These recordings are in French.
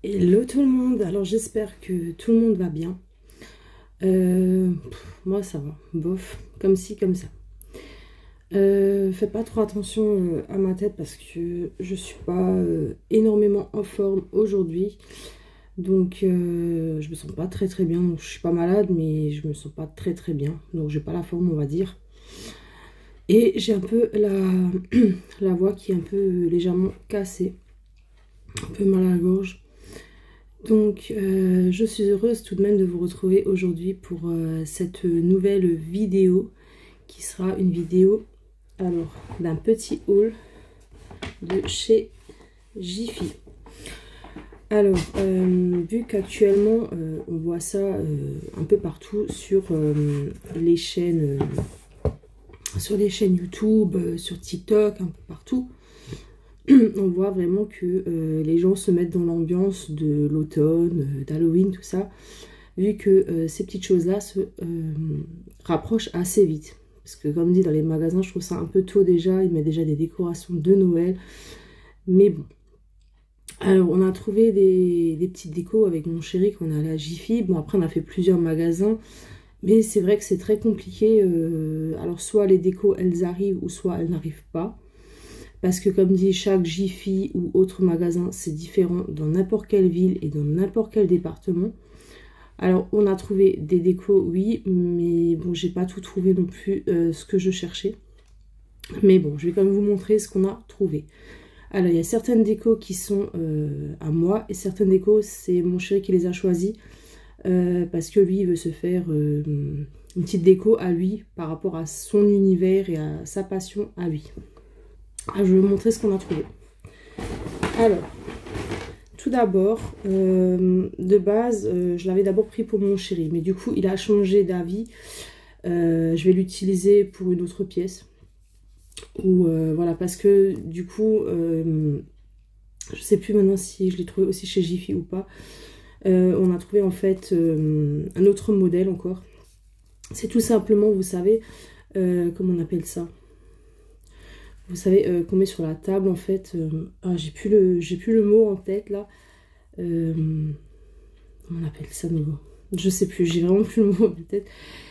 Hello tout le monde, alors j'espère que tout le monde va bien. Moi ça va, bof, comme ci, comme ça. Faites pas trop attention à ma tête parce que je suis pas énormément en forme aujourd'hui. Donc je me sens pas très bien, donc je suis pas malade mais je me sens pas très bien. Donc j'ai pas la forme on va dire. Et j'ai un peu la voix qui est un peu légèrement cassée, un peu mal à la gorge. Donc, je suis heureuse tout de même de vous retrouver aujourd'hui pour cette nouvelle vidéo qui sera une vidéo alors d'un petit haul de chez Jiffy. Alors, vu qu'actuellement on voit ça un peu partout sur les chaînes YouTube, sur TikTok, un peu partout. On voit vraiment que les gens se mettent dans l'ambiance de l'automne, d'Halloween, tout ça, vu que ces petites choses-là se rapprochent assez vite. Parce que comme dit dans les magasins, je trouve ça un peu tôt déjà, ils mettent déjà des décorations de Noël. Mais bon. Alors on a trouvé des petites décos avec mon chéri qu'on a allé à Jiffy. Bon après on a fait plusieurs magasins, mais c'est vrai que c'est très compliqué. Alors soit les décos elles arrivent ou soit elles n'arrivent pas. Parce que comme dit, chaque Jiffy ou autre magasin, c'est différent dans n'importe quelle ville et dans n'importe quel département. Alors, on a trouvé des décos, oui, mais bon, j'ai pas tout trouvé non plus ce que je cherchais. Mais bon, je vais quand même vous montrer ce qu'on a trouvé. Alors, il y a certaines décos qui sont à moi et certaines décos, c'est mon chéri qui les a choisies parce que lui, il veut se faire une petite déco à lui par rapport à son univers et à sa passion à lui. Je vais vous montrer ce qu'on a trouvé. Alors, tout d'abord, de base, je l'avais d'abord pris pour mon chéri. Mais du coup, il a changé d'avis. Je vais l'utiliser pour une autre pièce. Ou voilà, parce que du coup, je sais plus maintenant si je l'ai trouvé aussi chez Jiffy ou pas. On a trouvé en fait un autre modèle encore. C'est tout simplement, vous savez, comment on appelle ça ? Vous savez, qu'on met sur la table en fait. J'ai plus le mot en tête là. Comment on appelle ça nouveau? Je sais plus, j'ai vraiment plus le mot en tête.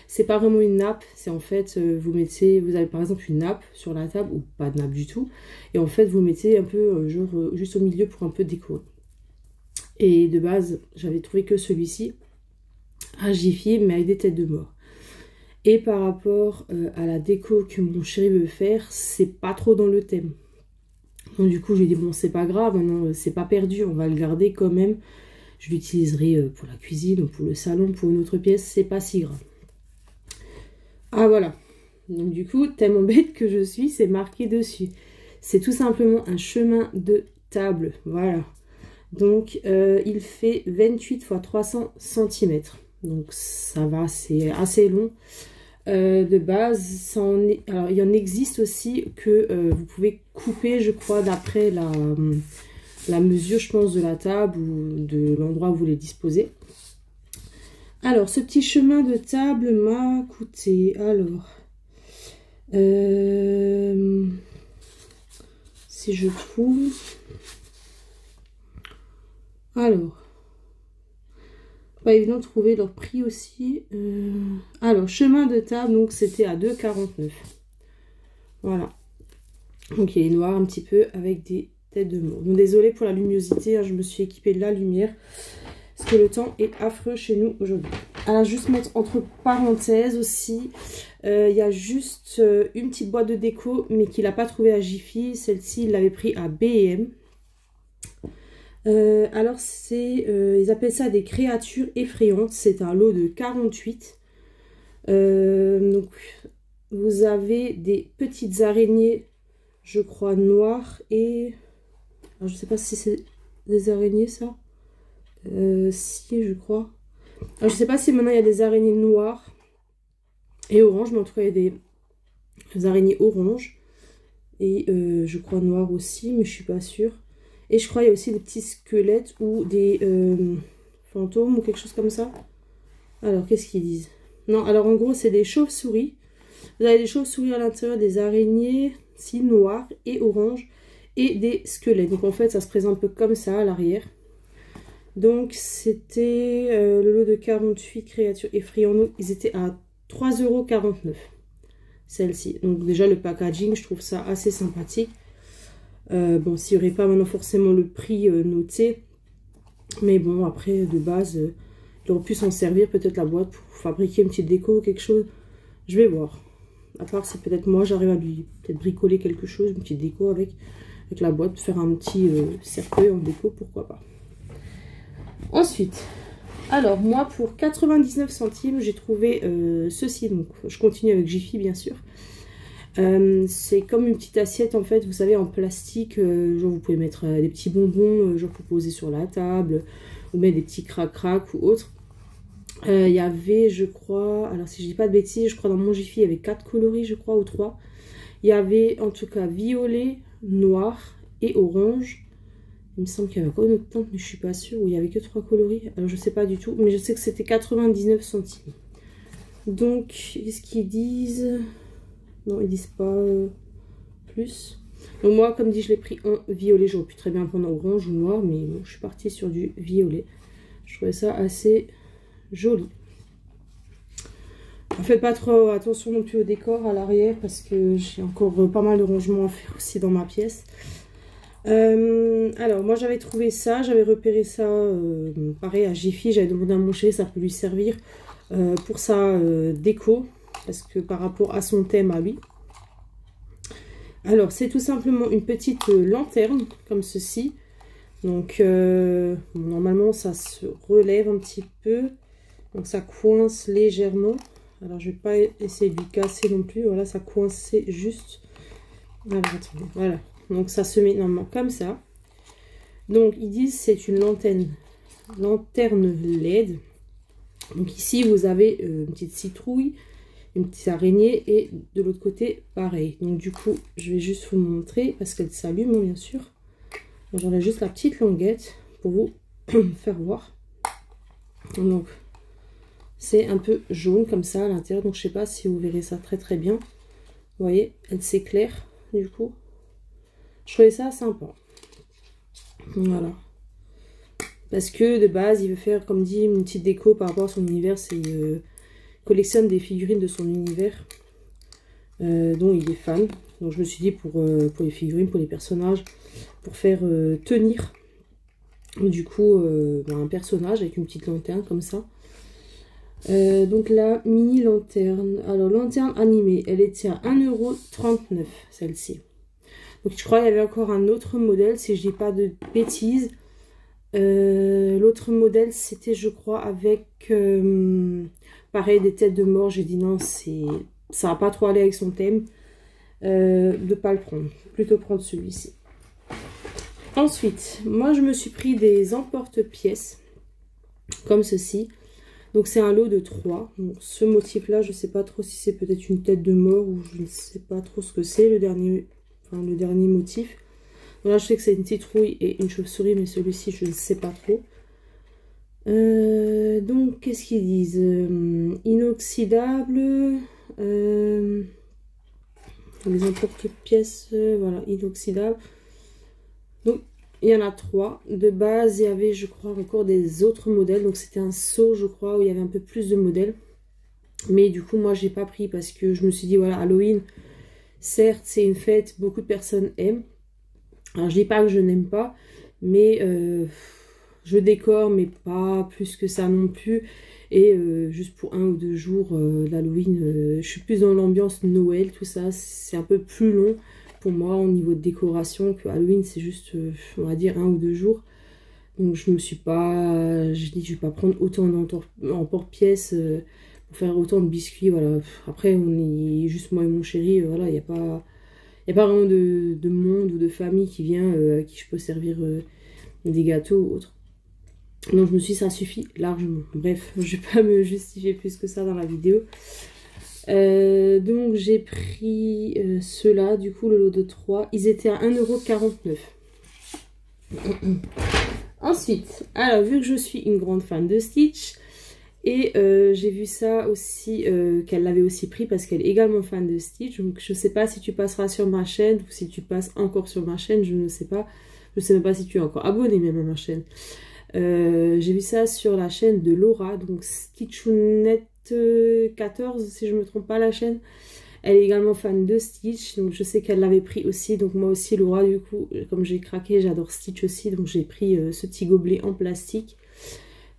C'est pas vraiment une nappe, c'est en fait, vous avez par exemple une nappe sur la table, ou pas de nappe du tout. Et en fait, vous mettez un peu, genre, juste au milieu pour un peu décorer. Et de base, j'avais trouvé que celui-ci, à Jiffy, mais avec des têtes de mort. Et par rapport à la déco que mon chéri veut faire, c'est pas trop dans le thème. Donc du coup, je lui ai dit, bon, c'est pas grave, non, c'est pas perdu, on va le garder quand même. Je l'utiliserai pour la cuisine ou pour le salon, pour une autre pièce, c'est pas si grave. Ah voilà. Donc du coup, tellement bête que je suis, c'est marqué dessus. C'est tout simplement un chemin de table, voilà. Donc il fait 28 x 300 cm. Donc ça va, c'est assez long. De base, alors, il y en existe aussi que vous pouvez couper, je crois, d'après la mesure, je pense, de la table ou de l'endroit où vous les disposez. Alors, ce petit chemin de table m'a coûté, alors, si je trouve, alors, pas évident de trouver leur prix aussi. Alors, chemin de table, donc c'était à 2,49 €. Voilà. Donc, il est noir un petit peu avec des têtes de mort. Donc, désolée pour la luminosité, hein, je me suis équipée de la lumière. Parce que le temps est affreux chez nous aujourd'hui. Alors, juste mettre entre parenthèses aussi, il y a juste une petite boîte de déco, mais qu'il n'a pas trouvé à Jiffy. Celle-ci, il l'avait pris à B&M. Alors, ils appellent ça des créatures effrayantes. C'est un lot de 48. Donc, vous avez des petites araignées, je crois, noires et... Alors, je ne sais pas si c'est des araignées, ça. Si, je crois. Alors, je sais pas si maintenant il y a des araignées noires et oranges, mais en tout cas, il y a des araignées oranges et je crois noires aussi, mais je suis pas sûre. Et je crois qu'il y a aussi des petits squelettes ou des fantômes ou quelque chose comme ça. Alors, qu'est-ce qu'ils disent? Non, alors en gros, c'est des chauves-souris. Vous avez des chauves-souris à l'intérieur, des araignées, si noires et oranges, et des squelettes. Donc en fait, ça se présente un peu comme ça à l'arrière. Donc c'était le lot de 48 créatures effrayantes. Ils étaient à 3,49 €. Celle-ci. Donc déjà le packaging, je trouve ça assez sympathique. Bon, s'il n'y aurait pas maintenant forcément le prix noté. Mais bon, après, de base, il aurait pu s'en servir, peut-être la boîte, pour fabriquer une petite déco ou quelque chose. Je vais voir. À part si peut-être moi, j'arrive à lui peut-être bricoler quelque chose, une petite déco avec la boîte, faire un petit cercueil en déco, pourquoi pas. Ensuite, alors moi, pour 99 centimes, j'ai trouvé ceci. Donc, je continue avec Jiffy, bien sûr. C'est comme une petite assiette en fait, vous savez, en plastique, genre vous pouvez mettre des petits bonbons, genre pour poser sur la table, ou mettre des petits crac-crac ou autre. Il y avait, je crois, alors si je dis pas de bêtises, je crois dans mon Jiffy, il y avait 4 coloris, je crois, ou 3. Il y avait en tout cas violet, noir et orange. Il me semble qu'il y avait encore une autre teinte, mais je suis pas sûre, où il y avait que 3 coloris. Alors je sais pas du tout, mais je sais que c'était 99 centimes. Donc, qu'est-ce qu'ils disent ? Non, ils disent pas plus. Donc moi, comme dit, je l'ai pris en violet. J'aurais pu très bien prendre en orange ou noir, mais bon, je suis partie sur du violet. Je trouvais ça assez joli. Ne faites pas trop attention non plus au décor à l'arrière, parce que j'ai encore pas mal de rangements à faire aussi dans ma pièce. Alors, moi, j'avais trouvé ça. J'avais repéré ça, pareil, à Jiffy. J'avais demandé à mon chéri, ça peut lui servir pour sa déco. Parce que par rapport à son thème à lui. Alors, c'est tout simplement une petite lanterne, comme ceci. Donc, normalement, ça se relève un petit peu. Donc, ça coince légèrement. Alors, je ne vais pas essayer de lui casser non plus. Voilà, ça coinçait juste. Alors, attendez, voilà. Donc, ça se met normalement comme ça. Donc, ils disent c'est une lanterne LED. Donc, ici, vous avez une petite citrouille, une petite araignée et de l'autre côté pareil. Donc du coup je vais juste vous montrer parce qu'elle s'allume bien sûr. J'enlève juste la petite languette pour vous faire voir. Donc c'est un peu jaune comme ça à l'intérieur, donc je sais pas si vous verrez ça très bien. Vous voyez, elle s'éclaire du coup. Je trouvais ça sympa. Voilà. Parce que de base il veut faire, comme dit, une petite déco par rapport à son univers. C'est collectionne des figurines de son univers dont il est fan. Donc je me suis dit pour les figurines, pour les personnages, pour faire tenir du coup un personnage avec une petite lanterne comme ça. Donc la mini lanterne, alors lanterne animée, elle était à 1,39 € celle-ci. Donc je crois qu'il y avait encore un autre modèle si je dis pas de bêtises. L'autre modèle c'était je crois avec pareil des têtes de mort. J'ai dit non, ça va pas trop aller avec son thème, de pas le prendre, plutôt prendre celui-ci. Ensuite moi je me suis pris des emporte-pièces comme ceci. Donc c'est un lot de 3. Donc, ce motif là je sais pas trop si c'est peut-être une tête de mort ou je ne sais pas trop ce que c'est le dernier motif. Donc là je sais que c'est une citrouille et une chauve-souris, mais celui-ci je ne sais pas trop. Donc qu'est-ce qu'ils disent, inoxydable, les emporte-pièces, voilà, inoxydable. Donc il y en a 3 de base. Il y avait je crois encore des autres modèles, donc c'était un seau je crois où il y avait un peu plus de modèles, mais du coup moi j'ai pas pris parce que je me suis dit voilà, Halloween certes c'est une fête, beaucoup de personnes aiment. Alors je dis pas que je n'aime pas, mais je décore, mais pas plus que ça non plus. Et juste pour 1 ou 2 jours d'Halloween, je suis plus dans l'ambiance Noël, tout ça. C'est un peu plus long pour moi au niveau de décoration que Halloween, c'est juste, on va dire, 1 ou 2 jours. Donc je me suis pas... Je dis, je vais pas prendre autant d'emporte-pièces pour faire autant de biscuits, voilà. Après, on est juste moi et mon chéri, voilà, il n'y a pas... Il n'y a pas vraiment de monde ou de famille qui vient, à qui je peux servir des gâteaux ou autre. Donc je me suis dit, ça suffit largement. Bref, je ne vais pas me justifier plus que ça dans la vidéo. Donc j'ai pris ceux-là, du coup le lot de 3. Ils étaient à 1,49 €. Ensuite, alors vu que je suis une grande fan de Stitch, et j'ai vu ça aussi, qu'elle l'avait aussi pris parce qu'elle est également fan de Stitch. Donc je sais pas si tu passeras sur ma chaîne ou si tu passes encore sur ma chaîne, je ne sais pas. Je sais même pas si tu es encore abonné même à ma chaîne. J'ai vu ça sur la chaîne de Laura, donc Skitchounette 14 si je me trompe pas la chaîne. Elle est également fan de Stitch, donc je sais qu'elle l'avait pris aussi. Donc moi aussi Laura, du coup, comme j'ai craqué, j'adore Stitch aussi. Donc j'ai pris ce petit gobelet en plastique.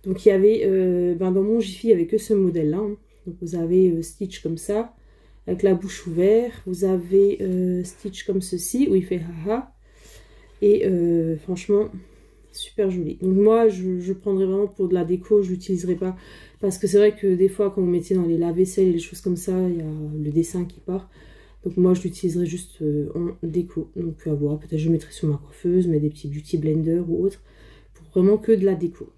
Donc il y avait, dans mon Jiffy, il n'y avait que ce modèle-là. Hein. Donc vous avez Stitch comme ça, avec la bouche ouverte. Vous avez Stitch comme ceci, où il fait haha. Et franchement, super joli. Donc moi, je prendrais vraiment pour de la déco, je l'utiliserai pas. Parce que c'est vrai que des fois, quand vous mettez dans les lave-vaisselle et les choses comme ça, il y a le dessin qui part. Donc moi, je l'utiliserai juste en déco. Donc à voir, peut-être je mettrai sur ma coiffeuse, mais des petits beauty blender ou autre. Pour vraiment que de la déco.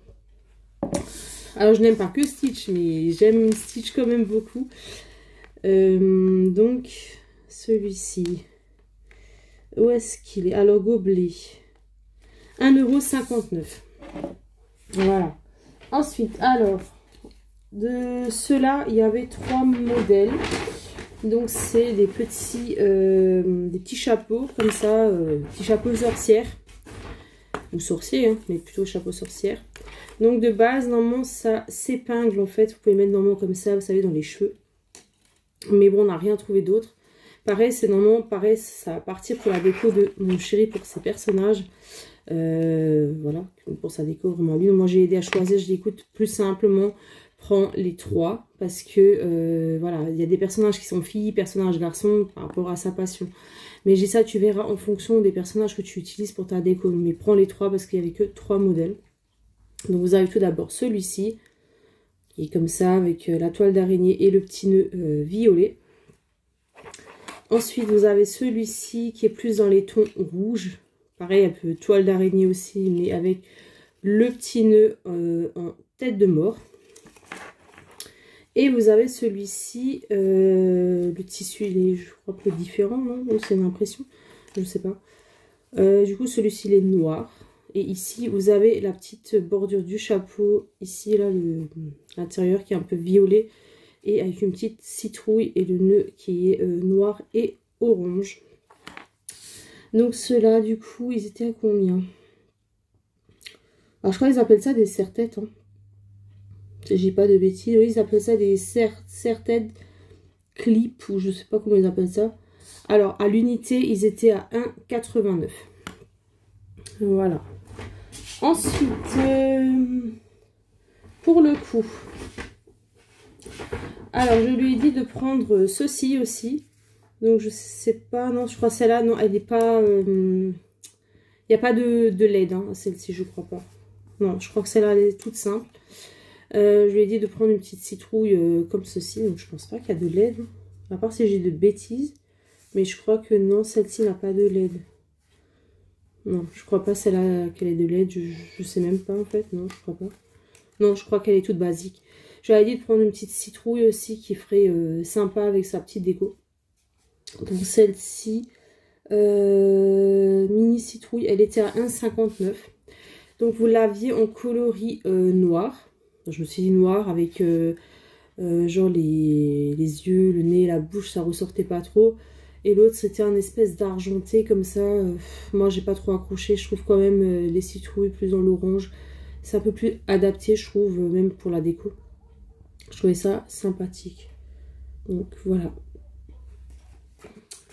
Alors je n'aime pas que Stitch, mais j'aime Stitch quand même beaucoup. Donc celui-ci. Où est-ce qu'il est? Alors gobelet. 1,59 €. Voilà. Ensuite, alors, de ceux-là, il y avait 3 modèles. Donc, c'est des petits chapeaux, comme ça, petits chapeaux sorcières. Ou sorciers, hein, mais plutôt chapeau sorcière. Donc, de base, normalement, ça s'épingle, en fait. Vous pouvez mettre normalement comme ça, vous savez, dans les cheveux. Mais bon, on n'a rien trouvé d'autre. Pareil, c'est normalement, pareil, ça va partir pour la déco de mon chéri pour ses personnages. Voilà, pour sa déco vraiment lui. Moi j'ai aidé à choisir, je dis écoute, plus simplement prends les 3 parce que voilà, il y a des personnages qui sont filles, personnages garçons par rapport à sa passion. Mais j'ai ça, tu verras en fonction des personnages que tu utilises pour ta déco. Mais prends les 3 parce qu'il n'y avait que 3 modèles. Donc vous avez tout d'abord celui-ci qui est comme ça avec la toile d'araignée et le petit nœud violet. Ensuite vous avez celui-ci qui est plus dans les tons rouges. Pareil, un peu toile d'araignée aussi, mais avec le petit nœud en tête de mort. Et vous avez celui-ci, le tissu, il est, je crois, peu différent, non? C'est une impression, je ne sais pas. Du coup, celui-ci, il est noir. Et ici, vous avez la petite bordure du chapeau. Ici, là, l'intérieur qui est un peu violet. Et avec une petite citrouille et le nœud qui est noir et orange. Donc ceux-là, du coup, ils étaient à combien? Alors je crois qu'ils appellent ça des serre-têtes. Hein. Si je dis pas de bêtises. Oui, ils appellent ça des serre-têtes clips ou je sais pas comment ils appellent ça. Alors à l'unité, ils étaient à 1,89 €. Voilà. Ensuite, pour le coup, alors je lui ai dit de prendre ceci aussi. Donc je sais pas, non, je crois celle-là, non, elle n'est pas... Il n'y a pas de LED, hein, celle-ci, je crois pas. Non, je crois que celle-là, elle est toute simple. Je lui ai dit de prendre une petite citrouille comme ceci, donc je pense pas qu'il y a de LED. Hein. À part si j'ai de bêtises. Mais je crois que non, celle-ci n'a pas de LED. Non, je crois pas celle-là qu'elle ait de LED, je sais même pas en fait, non, je crois pas. Non, je crois qu'elle est toute basique. Je lui ai dit de prendre une petite citrouille aussi qui ferait sympa avec sa petite déco. Donc celle-ci, mini citrouille, elle était à 1,59 €. Donc vous l'aviez en coloris noir. Je me suis dit noir avec genre les yeux, le nez, la bouche, ça ressortait pas trop. Et l'autre c'était un espèce d'argenté comme ça. Moi j'ai pas trop accroché, je trouve quand même les citrouilles plus dans l'orange. C'est un peu plus adapté je trouve, même pour la déco. Je trouvais ça sympathique. Donc voilà.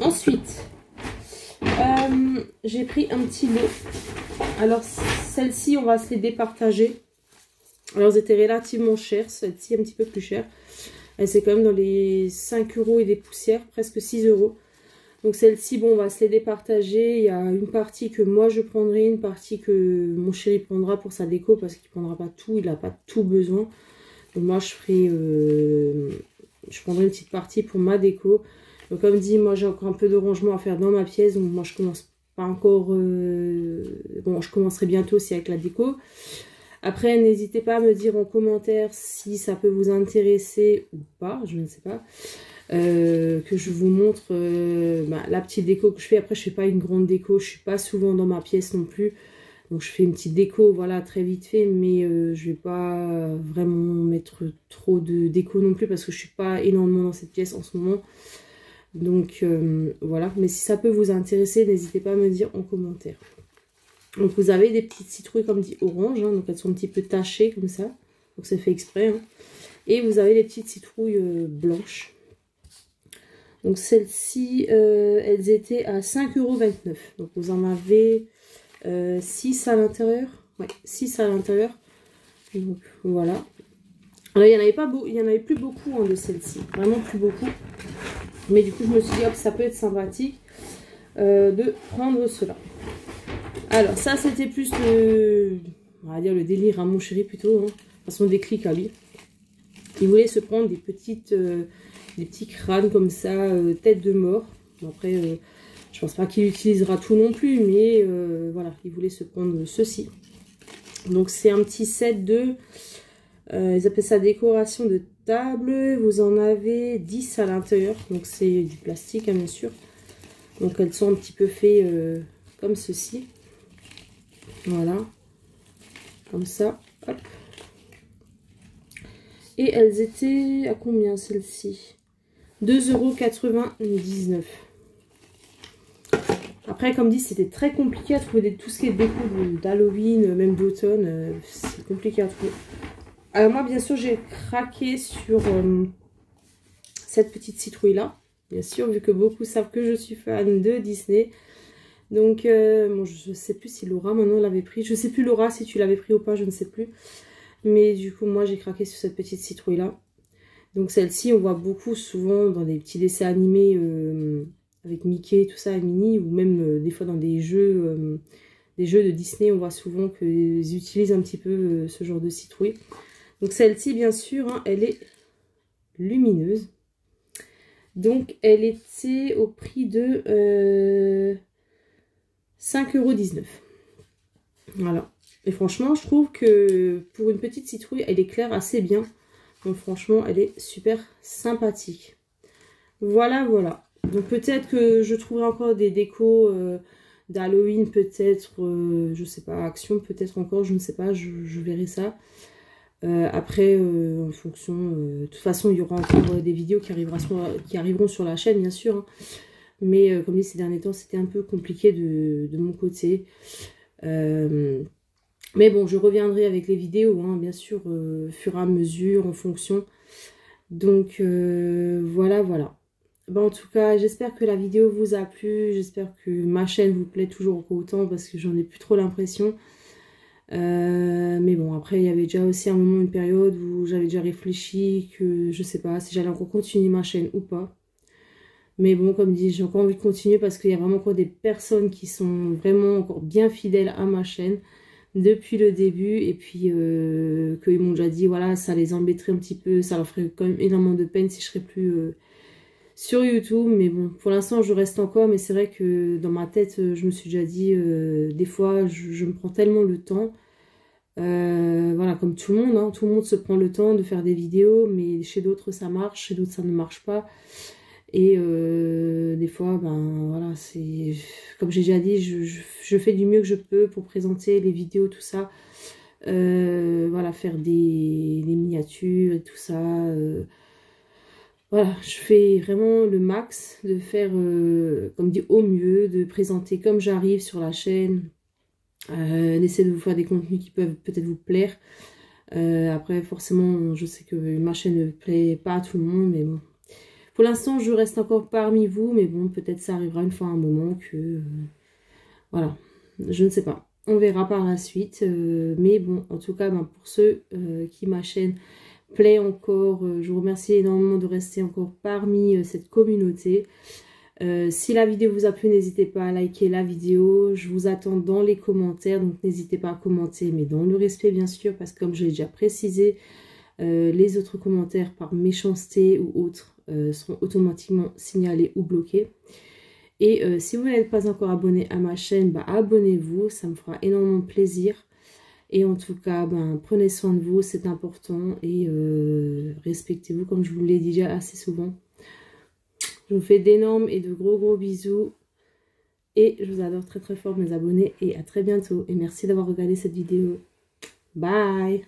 Ensuite, j'ai pris un petit lot. Alors, celle-ci, on va se les départager. Alors, elles étaient relativement chères. Celle-ci, un petit peu plus chère. Elle, c'est quand même dans les 5 € et des poussières, presque 6 €. Donc, celle-ci, bon, on va se les départager. Il y a une partie que moi, je prendrai, une partie que mon chéri prendra pour sa déco, parce qu'il ne prendra pas tout. Il n'a pas tout besoin. Donc, moi, je prendrai une petite partie pour ma déco. Donc comme dit, moi j'ai encore un peu de rangement à faire dans ma pièce. Donc moi je commence pas encore... bon, je commencerai bientôt aussi avec la déco. Après, n'hésitez pas à me dire en commentaire si ça peut vous intéresser ou pas. Je ne sais pas. Que je vous montre la petite déco que je fais. Après, je fais pas une grande déco. Je suis pas souvent dans ma pièce non plus. Donc je fais une petite déco, voilà, très vite fait. Mais je vais pas vraiment mettre trop de déco non plus. Parce que je suis pas énormément dans cette pièce en ce moment. Donc voilà, mais si ça peut vous intéresser, n'hésitez pas à me dire en commentaire. Donc vous avez des petites citrouilles comme dit orange, hein, donc elles sont un petit peu tachées comme ça, donc c'est fait exprès. Hein. Et vous avez les petites citrouilles blanches. Donc celles-ci, elles étaient à 5,29 €. Donc vous en avez 6 à l'intérieur. Ouais, 6 à l'intérieur. Donc voilà. Alors il n'y en avait plus beaucoup hein, de celles-ci. Vraiment plus beaucoup. Mais du coup je me suis dit hop, ça peut être sympathique de prendre cela. Alors ça c'était plus on va dire le délire à mon chéri plutôt. Hein. À son déclic à lui. Il voulait se prendre des petits crânes comme ça, tête de mort. Bon, après, je pense pas qu'il utilisera tout non plus, mais voilà, il voulait se prendre ceci. Donc c'est un petit set de, ils appellent ça décoration de table. Vous en avez 10 à l'intérieur, donc c'est du plastique hein, bien sûr. Donc elles sont un petit peu faites comme ceci. Voilà, comme ça, hop. Et elles étaient à combien celles-ci? 2,99 €. Après, comme dit, c'était très compliqué à trouver tout ce qui est déco d'Halloween, même d'automne. C'est compliqué à trouver. Alors moi, bien sûr, j'ai craqué sur cette petite citrouille-là. Bien sûr, vu que beaucoup savent que je suis fan de Disney. Donc, bon, je ne sais plus si Laura, maintenant, l'avait pris. Je ne sais plus, Laura, si tu l'avais pris ou pas, je ne sais plus. Mais du coup, moi, j'ai craqué sur cette petite citrouille-là. Donc, celle-ci, on voit beaucoup, souvent, dans des petits dessins animés avec Mickey, tout ça, et Minnie, ou même des fois dans des jeux de Disney, on voit souvent qu'ils utilisent un petit peu ce genre de citrouille. Donc, celle-ci, bien sûr, hein, elle est lumineuse. Donc, elle était au prix de 5,19 €. Voilà. Et franchement, je trouve que pour une petite citrouille, elle éclaire assez bien. Donc franchement, elle est super sympathique. Voilà, voilà. Donc peut-être que je trouverai encore des décos d'Halloween, peut-être, je sais pas, Action, peut-être encore, je ne sais pas, je verrai ça. Après, en fonction, de toute façon, il y aura encore des vidéos qui arriveront sur la chaîne, bien sûr. Hein. Mais comme dit, ces derniers temps, c'était un peu compliqué de mon côté. Mais bon, je reviendrai avec les vidéos, hein, bien sûr, fur et à mesure, en fonction. Donc, voilà, voilà. Ben, en tout cas, j'espère que la vidéo vous a plu. J'espère que ma chaîne vous plaît toujours autant parce que j'en ai plus trop l'impression. Mais bon, après, il y avait déjà aussi un moment, une période où j'avais déjà réfléchi que je sais pas si j'allais encore continuer ma chaîne ou pas. Mais bon, comme dit, j'ai encore envie de continuer parce qu'il y a vraiment encore des personnes qui sont vraiment encore bien fidèles à ma chaîne depuis le début. Et puis, qu'ils m'ont déjà dit, voilà, ça les embêterait un petit peu, ça leur ferait quand même énormément de peine si je serais plus sur YouTube. Mais bon, pour l'instant, je reste encore. Mais c'est vrai que dans ma tête, je me suis déjà dit, des fois, je me prends tellement le temps. Voilà, comme tout le monde, hein, tout le monde se prend le temps de faire des vidéos. Mais chez d'autres, ça marche, chez d'autres, ça ne marche pas. Et des fois, ben voilà, c'est comme j'ai déjà dit, je fais du mieux que je peux pour présenter les vidéos, tout ça. Voilà, faire des miniatures et tout ça. Voilà, je fais vraiment le max de faire, comme dit, au mieux, de présenter comme j'arrive sur la chaîne. D'essayer de vous faire des contenus qui peuvent peut-être vous plaire. Après, forcément, je sais que ma chaîne ne plaît pas à tout le monde, mais bon. Pour l'instant, je reste encore parmi vous, mais bon, peut-être ça arrivera une fois un moment que... voilà, je ne sais pas. On verra par la suite. Mais bon, en tout cas, ben, pour ceux qui ma chaîne plaît encore, je vous remercie énormément de rester encore parmi cette communauté. Si la vidéo vous a plu, n'hésitez pas à liker la vidéo. Je vous attends dans les commentaires, donc n'hésitez pas à commenter, mais dans le respect, bien sûr, parce que comme je l'ai déjà précisé, les autres commentaires par méchanceté ou autres seront automatiquement signalés ou bloqués. Et si vous n'êtes pas encore abonné à ma chaîne, bah, abonnez-vous, ça me fera énormément plaisir. Et en tout cas, ben, prenez soin de vous, c'est important. Et respectez-vous, comme je vous l'ai dit déjà assez souvent. Je vous fais d'énormes et de gros bisous. Et je vous adore très très fort mes abonnés. Et à très bientôt. Et merci d'avoir regardé cette vidéo. Bye!